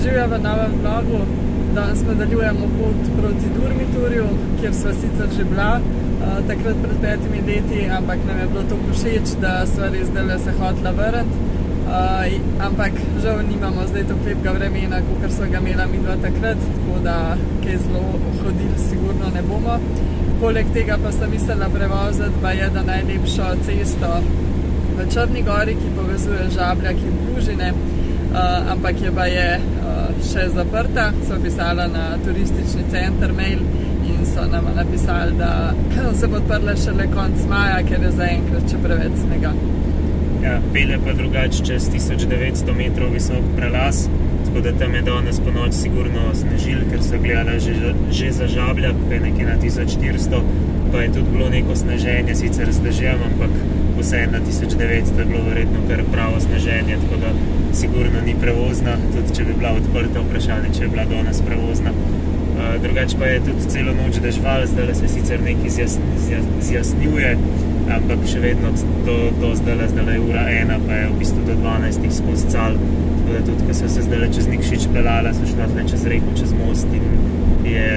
Živja v novem vlogu. Danes nadaljujemo pot proti Durmitorju, kjer sva sicer že bila takrat pred 5 leti, ampak nam je bilo toliko všeč, da sva res zdajle se hotela vrniti. Ampak žal nimamo zdaj toliko lepega vremena, kakor sva ga imela midva takrat, tako da kaj zelo hodili sigurno ne bomo. Poleg tega pa sem mislila prevoziti pa je da najlepšo cesto v Črni Gori, ki povezuje Žabljak in Plužine, ampak je pa je še zaprta. So pisala na turistični center mail in so nama napisali, da se bo odprla šele konc maja, ker je zaenkrat še preveč snega. Ja, pelje pa drugače čez 1900 metrov visok prelaz, tako da tam je danes po noč sigurno snežil, ker so gledala že za Žabljak, pa je nekje na 1400, pa je tudi bilo neko sneženje, sicer z dežjem, ampak vse na 1900 je bilo verjetno kar pravo sneženje, tako da sigurno ni prevozna, tudi če bi bila odprta, vprašanje, če je bila danes prevozna. Drugače pa je tudi celo noč dežval, zdaj se sicer nekaj zjasnjuje, ampak še vedno do zdaj je ura 1, pa je v bistvu do 12 skozi cal, tako da tudi, ko so se zdaj čez Nikšič pelala, so šla zdaj čez reko, čez most in je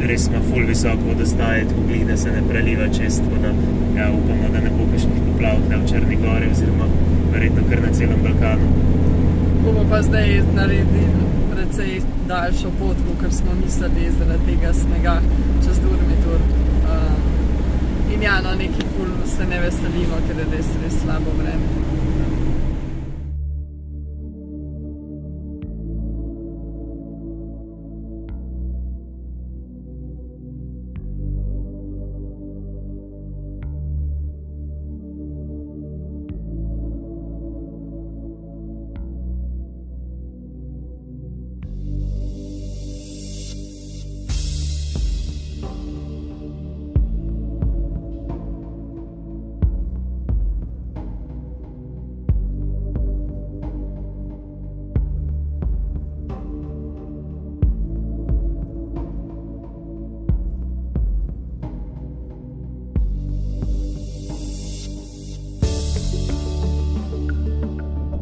res ima ful visok vodostaj, tako glih, da se ne preliva čez, tako da ja, upamo, da ne bo kakšnih poplav v Črni Gori oziroma verjetno kar na celem Balkanu. Bomo pa zdaj naredili precej daljšo pot, kakor smo mislili zaradi tega snega čez Durmitor. In ja, no, neki ful se ne veselimo, ker je res slabo vreme.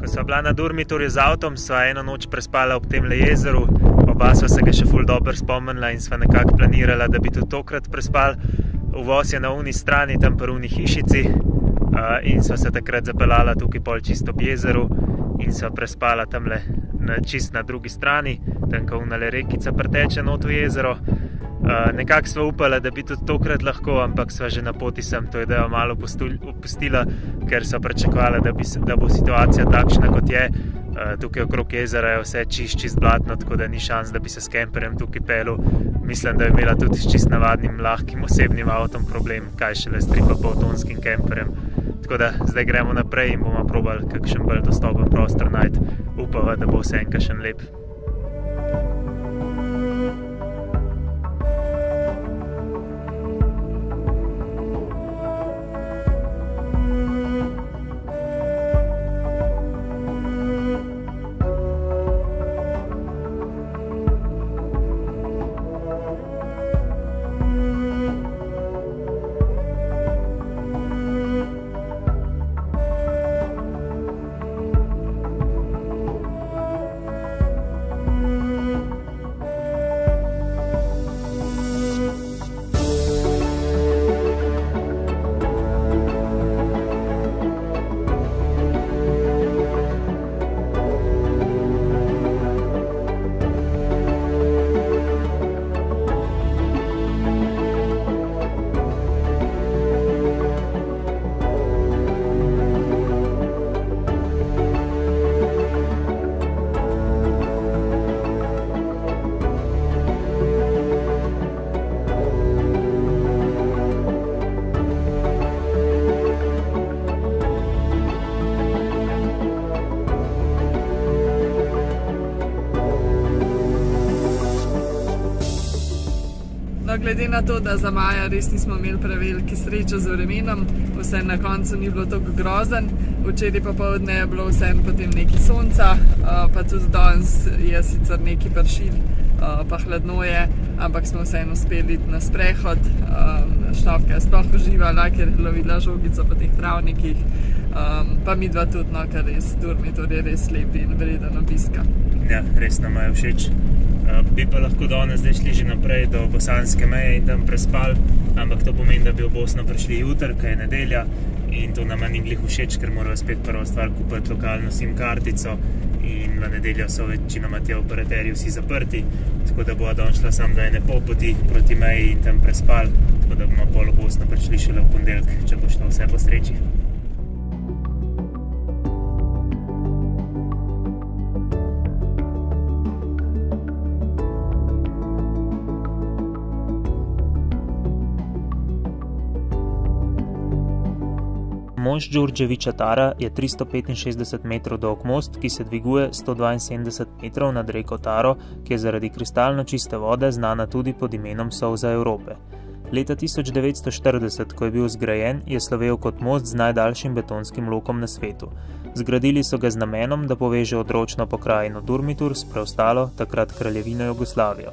Sva bila na Durmitorju z avtom, sva eno noč prespala ob temle jezeru, oba sva se ga še ful dobro spomnila in sva nekako planirala, da bi tudi tokrat prespali. Uvoz je na uni strani, tam pri uni hišici, in sva se takrat zapeljala tukaj pol čisto ob jezeru in sva prespala tamle čist na drugi strani, tam ko unale rekica preteče not v jezero. Nekako sva upala, da bi tudi tokrat lahko, ampak sva že na poti sem to idejo malo opustila, ker sva pričakovala, da bo situacija takšna, kot je. Tukaj okrog jezera je vse čist blatno, tako da ni šans, da bi se s kemperjem tukaj pelil. Mislim, da je imela tudi s čist navadnim, lahkim osebnim avtom problem, kaj šele s 3,5-tonskim kemperjem. Tako da zdaj gremo naprej in bomo probali kakšen bolj dostopen prostor najti. Upava, da bo vse kakšen lep. Glede na to, da za maja res nismo imeli prevelike sreče z vremenom, vse na koncu ni bilo tako grozen. Včeraj popoldne je bilo vseeno potem nekaj sonca, pa tudi danes je sicer nekaj pršil, pa hladno je, ampak smo vseeno uspeli iti na sprehod. Štofka je sploh uživala, ker je lovila žogico po teh travnikih, pa midva tudi, no, ker res Durmitor je res lep in vreden obiska. Ja, res nam je všeč. Bi pa lahko danes zdaj šli že naprej do bosanske meje in tam prespali, ampak to pomeni, da bi v Bosno prišli jutri, ko je nedelja, in to nama ni glih všeč, ker morajo spet prva stvar kupiti lokalno SIM kartico in v nedeljo so večinoma ti operaterji vsi zaprti, tako da bo danes šla samo do ene pol poti proti meji in tam prespali, tako da bomo pol v Bosno prišli šele v ponedeljek, če bo šlo vse po sreči. Most Đurđevića Tara je 365 metrov dolg most, ki se dviguje 172 metrov nad reko Taro, ki je zaradi kristalno čiste vode znana tudi pod imenom Solza Evrope. Leta 1940, ko je bil zgrajen, je slovel kot most z najdaljšim betonskim lokom na svetu. Zgradili so ga z namenom, da poveže odročno pokrajino Durmitur s preostalo, takrat kraljevino Jugoslavijo.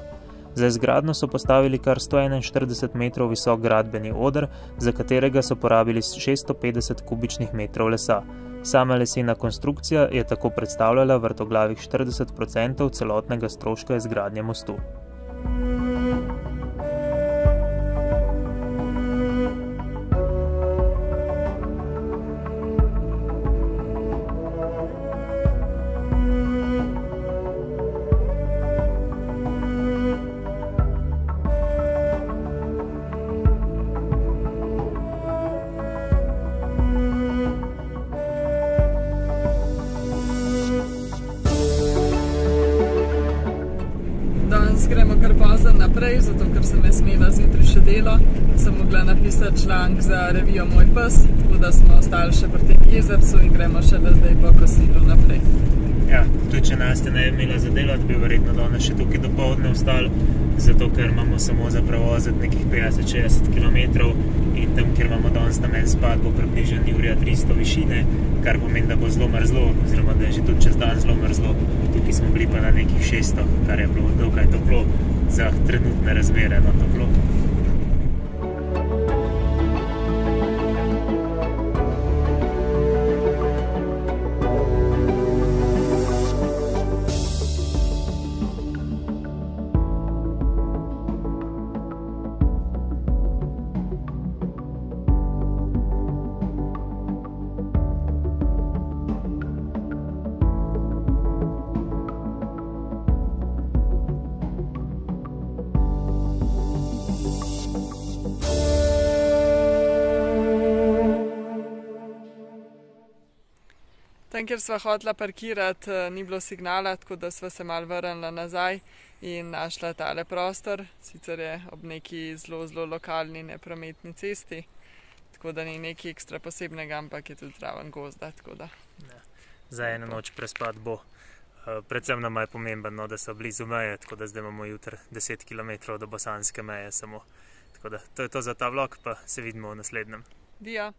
Za izgradnjo so postavili kar 141 metrov visok gradbeni oder, za katerega so porabili 650 kubičnih metrov lesa. Sama lesena konstrukcija je tako predstavljala vrtoglavih 40% celotnega stroška izgradnje mostu. Gremo kar pozno naprej, zato ker sem imela zjutraj še delo. Sem mogla napisati članek za revijo Moj pes, tako da smo ostali še pri tem jezercu in gremo šele zdaj po kosilu naprej. Ja, tudi če Nastja ne bi imela za delati, bi verjetno danes še tukaj dopoldne ostali, zato ker imamo samo za prevoziti nekih 50-60 km in tam, kjer imamo danes namen spati, bo približno Jurija 300 višine, kar pomeni, da bo zelo mrzlo, oziroma da je že tudi čez dan zelo mrzlo. Tukaj smo bili pa na nekih 600, kar je bilo dokaj toplo, za trenutne razmere toplo. Tam, kjer sva hotela parkirati, ni bilo signala, tako da sva se malo vrnila nazaj in našla tale prostor. Sicer je ob neki zelo lokalni neprometni cesti, tako da ni nekaj ekstra posebnega, ampak je tudi zraven gozda, tako da. Ja, za eno noč prespati bo. Predvsem nam je pomembno, da so blizu meje, tako da zdaj imamo jutri 10 km do bosanske meje samo. Tako da to je to za ta vlog, pa se vidimo v naslednjem. Dija!